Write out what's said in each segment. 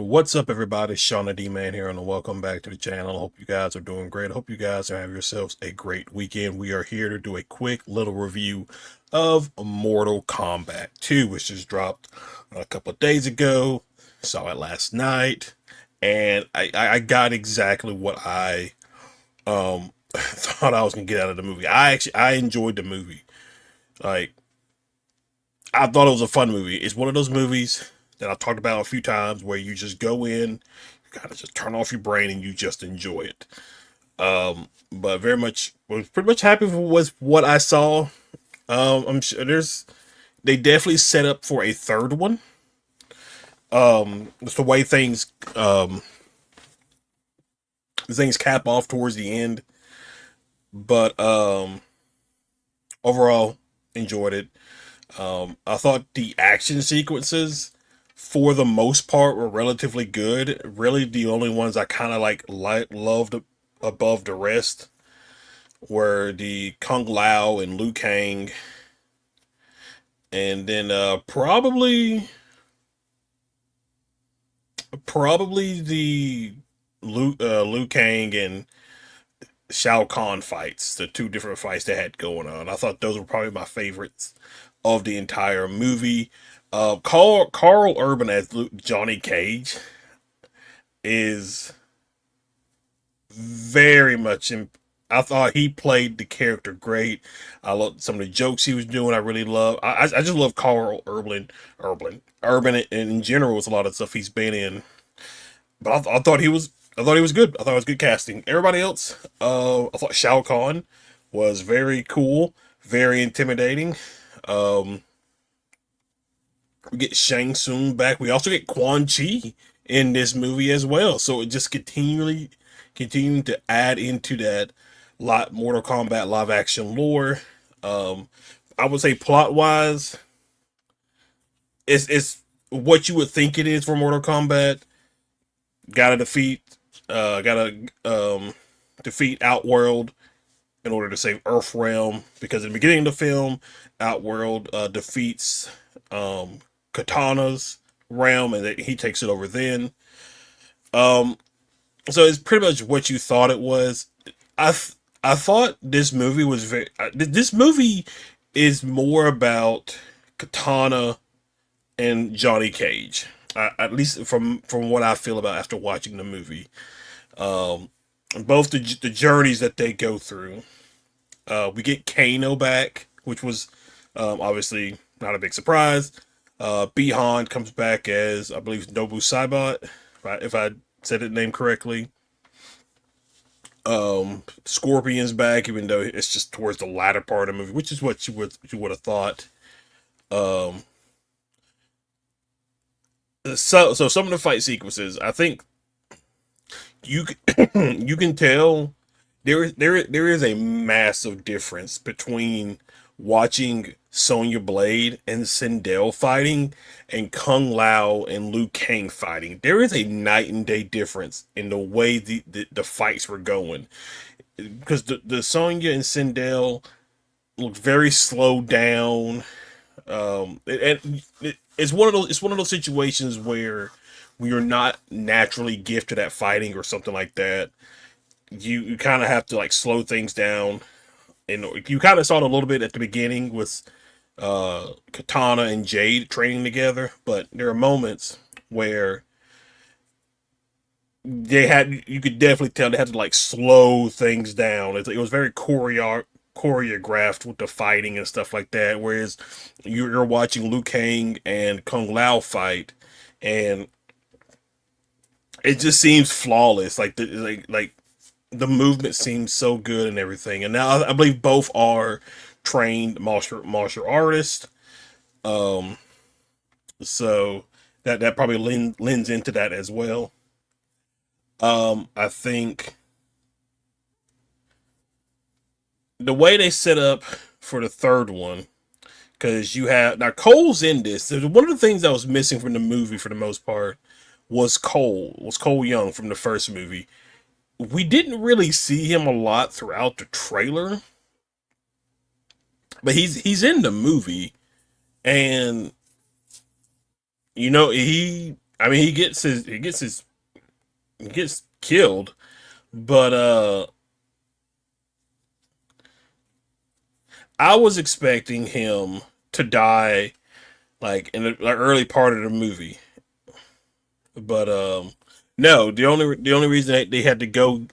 What's up, everybody? Shauna D Man here, and welcome back to the channel. I hope you guys are doing great. I hope you guys are having yourselves a great weekend. We are here to do a quick little review of Mortal Kombat 2, which just dropped a couple of days ago. Saw it last night, and I got exactly what I thought I was gonna get out of the movie. I enjoyed the movie. Like, I thought it was a fun movie. It's one of those movies that I've talked about a few times where you just go in, you gotta just turn off your brain and you just enjoy it. But very much was pretty much happy with what I saw. I'm sure they definitely set up for a third one. It's the way things cap off towards the end. But overall, enjoyed it. I thought the action sequences, for the most part, were relatively good. Really, the only ones I kind of loved above the rest were the Kung Lao and Liu Kang, and then probably the Liu Kang and Shao Kahn fights, the two different fights they had going on. I thought those were probably my favorites of the entire movie. Karl Urban as Johnny Cage is very much. I thought he played the character great. I love some of the jokes he was doing. I really love. I just love Karl Urban in general with a lot of stuff he's been in. But I thought he was. I thought he was good. I thought it was good casting. Everybody else, I thought Shao Kahn was very cool, very intimidating. Um, we get Shang Tsung back. We also get Quan Chi in this movie as well. So it just continuing to add into that Mortal Kombat live action lore. Um, I would say plot wise, it's what you would think it is for Mortal Kombat. Gotta defeat, gotta defeat Outworld in order to save Earthrealm, because in the beginning of the film, Outworld defeats Kitana's realm, and he takes it over then. Um, so it's pretty much what you thought it was. I thought this movie was very. This movie is more about Kitana and Johnny Cage. At least from what I feel about after watching the movie. Um, both the journeys that they go through. We get Kano back, which was obviously not a big surprise. Bihan comes back as, I believe, Noob Saibot, right? If I said the name correctly. Scorpion's back, even though it's just towards the latter part of the movie, which is what you would have thought. Um, so some of the fight sequences, I think you you can tell there is a massive difference between watching Sonya Blade and Sindel fighting and Kung Lao and Liu Kang fighting. There is a night and day difference in the way the fights were going, because the Sonya and Sindel look very slowed down. It's one of those situations where we are not naturally gifted at fighting or something like that. You kind of have to like slow things down, and you kind of saw it a little bit at the beginning with Katana and Jade training together, but there are moments where you could definitely tell they had to like slow things down. It was very choreographed with the fighting and stuff like that, whereas you're watching Liu Kang and Kung Lao fight, and it just seems flawless. Like the movement seems so good and everything. And now I believe both are trained martial artists. Um, so that probably lends into that as well. I think the way they set up for the third one, because you have now Cole's in this. One of the things that was missing from the movie for the most part was Cole Young from the first movie. We didn't really see him a lot throughout the trailer, but he's in the movie, and he I mean, he gets killed, but I was expecting him to die like in the like, early part of the movie, but no. The only reason they had to go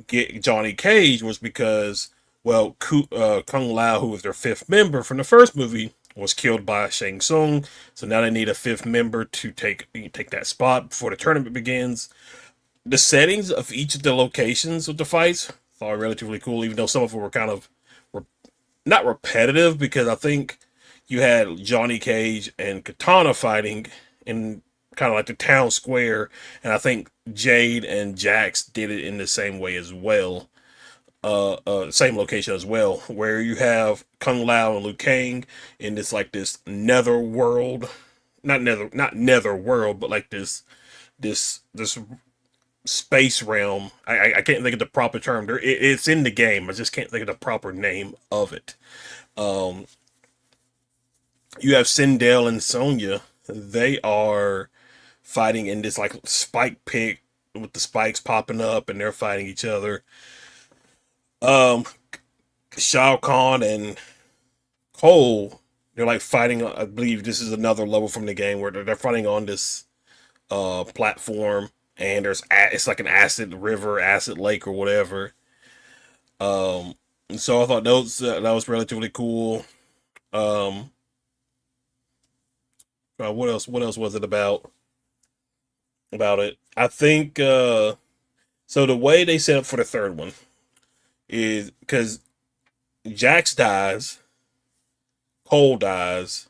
get Johnny Cage was because well, Kung Lao, who was their fifth member from the first movie, was killed by Shang Tsung. So now they need a fifth member to take that spot before the tournament begins. The settings of each of the locations of the fights are relatively cool, even though some of them were kind of not repetitive because I think you had Johnny Cage and Kitana fighting in kind of like the town square, and I think Jade and Jax did it in the same way as well. Same location as well, where you have Kung Lao and Liu Kang in this nether world, not nether world, but like this space realm. I can't think of the proper term. It's in the game. I just can't think of the proper name of it. Um, you have Sindel and Sonya. They are fighting in this like spike pit with the spikes popping up, and they're fighting each other. Um, Shao Kahn and Cole, they're like fighting. I believe this is another level from the game where they're fighting on this platform, and it's like an acid river, acid lake, or whatever. And so I thought that was relatively cool. Um, what else? What else was it about it? I think so. The way they set up for the third one is because Jax dies, Cole dies,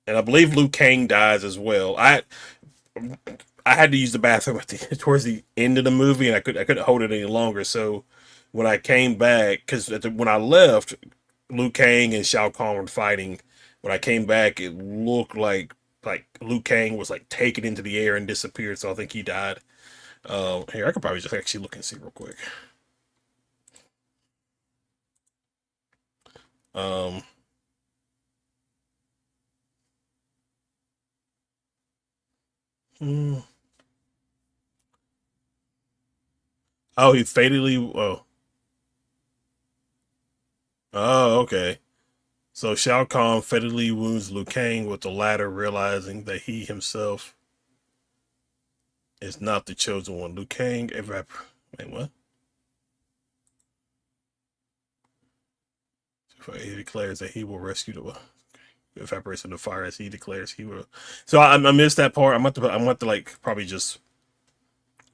and I believe Liu Kang dies as well. I had to use the bathroom towards the end of the movie, and I couldn't hold it any longer. So when I came back, because when I left, Liu Kang and Shao Kahn were fighting. When I came back, it looked like Liu Kang was like taken into the air and disappeared. So I think he died. Here I could probably just actually look and see real quick. Um, hmm. Oh, he fatally. Oh, okay. So Shao Kahn fatally wounds Liu Kang, with the latter realizing that he himself is not the chosen one. Liu Kang Wait, what? He declares that he will rescue the evaporates in the fire as he declares he will. So I missed that part. I'm about to like probably just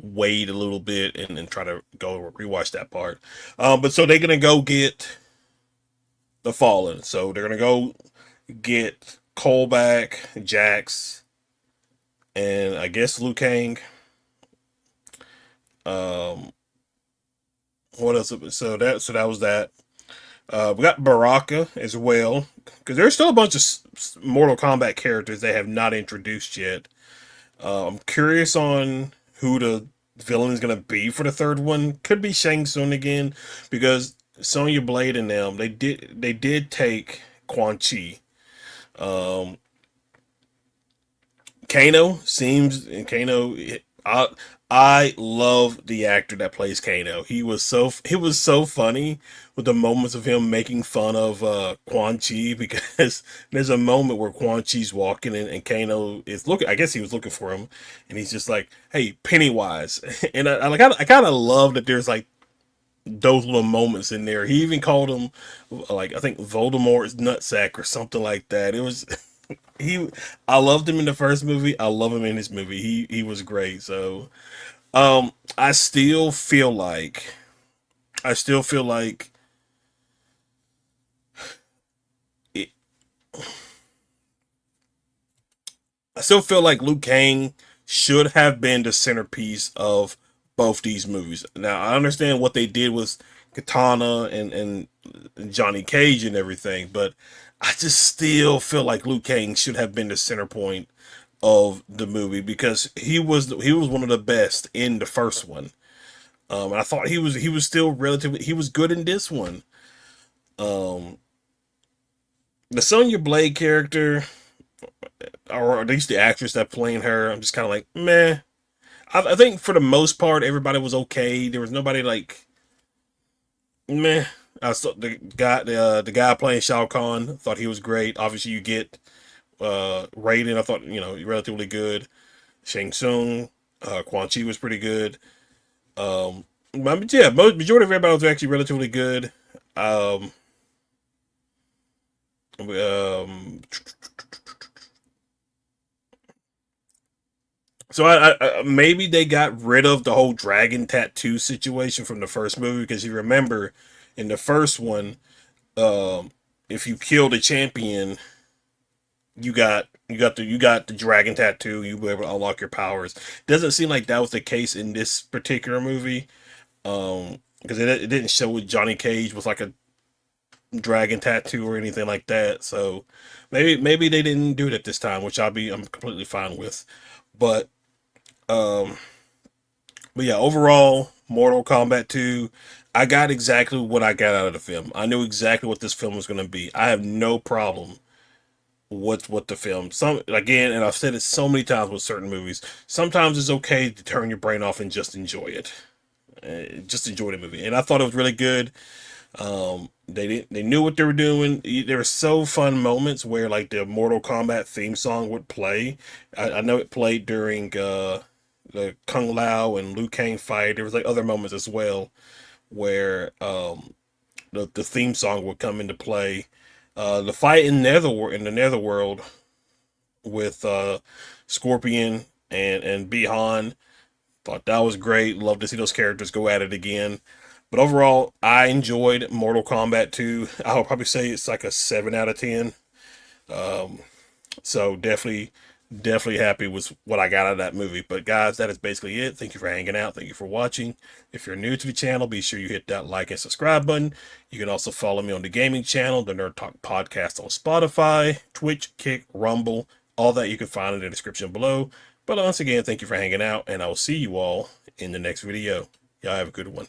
wait a little bit and try to go rewatch that part. But so they're gonna go get the Fallen. So they're gonna go get Cole back, Jax, and I guess Liu Kang. Um, what else? So that was that. We got Baraka as well because there's still a bunch of Mortal Kombat characters they have not introduced yet. I'm curious on who the villain is gonna be for the third one. Could be Shang Tsung again because Sonya Blade and them they did take Quan Chi. Um, Kano. I I love the actor that plays Kano. He was so funny with the moments of him making fun of Quan Chi because there's a moment where Quan Chi's walking and Kano is looking. I guess he was looking for him, and he's just like, "Hey, Pennywise," and I kind of love that there's like those little moments in there. He even called him like I think Voldemort's nutsack or something like that. It was he I loved him in the first movie. I love him in this movie. He was great. So I still feel like I still feel like it, I still feel like Liu Kang should have been the centerpiece of both these movies. Now I understand what they did was Katana and Johnny Cage and everything, but I just still feel like Liu Kang should have been the center point of the movie because he was one of the best in the first one. And I thought he was still relatively he was good in this one. Um, the Sonya Blade character, or at least the actress that playing her. I'm just kind of like, meh. I think for the most part, everybody was okay. There was nobody like, meh. I saw the guy playing Shao Kahn. Thought he was great. Obviously, you get Raiden. I thought relatively good. Shang Tsung, Quan Chi was pretty good. But yeah, majority of everybody was actually relatively good. Um, um, so maybe they got rid of the whole dragon tattoo situation from the first movie because you remember in the first one, um, if you kill the champion, you got the dragon tattoo. You were able to unlock your powers. Doesn't seem like that was the case in this particular movie. Because it didn't show Johnny Cage with like a dragon tattoo or anything like that. So maybe they didn't do it this time, which I'm completely fine with. But um, but yeah, overall, Mortal Kombat 2, I got exactly what I got out of the film. I knew exactly what this film was going to be. I have no problem with the film. Some again, and I've said it so many times with certain movies. Sometimes it's okay to turn your brain off and just enjoy it. Just enjoy the movie, and I thought it was really good. They knew what they were doing. There were so fun moments where like the Mortal Kombat theme song would play. I know it played during the Kung Lao and Liu Kang fight. There was like other moments as well where the theme song would come into play. The fight in the Netherworld with Scorpion and Bihan. Thought that was great. Love to see those characters go at it again. But overall, I enjoyed Mortal Kombat 2. I would probably say it's like a 7 out of 10. Um, so definitely happy with what I got out of that movie. But guys, that is basically it. Thank you for hanging out. Thank you for watching. If you're new to the channel, be sure you hit that like and subscribe button. You can also follow me on the gaming channel, the Nerd Talk Podcast on Spotify, Twitch, Kick, Rumble. All that you can find in the description below. But once again, thank you for hanging out, and I will see you all in the next video. Y'all have a good one.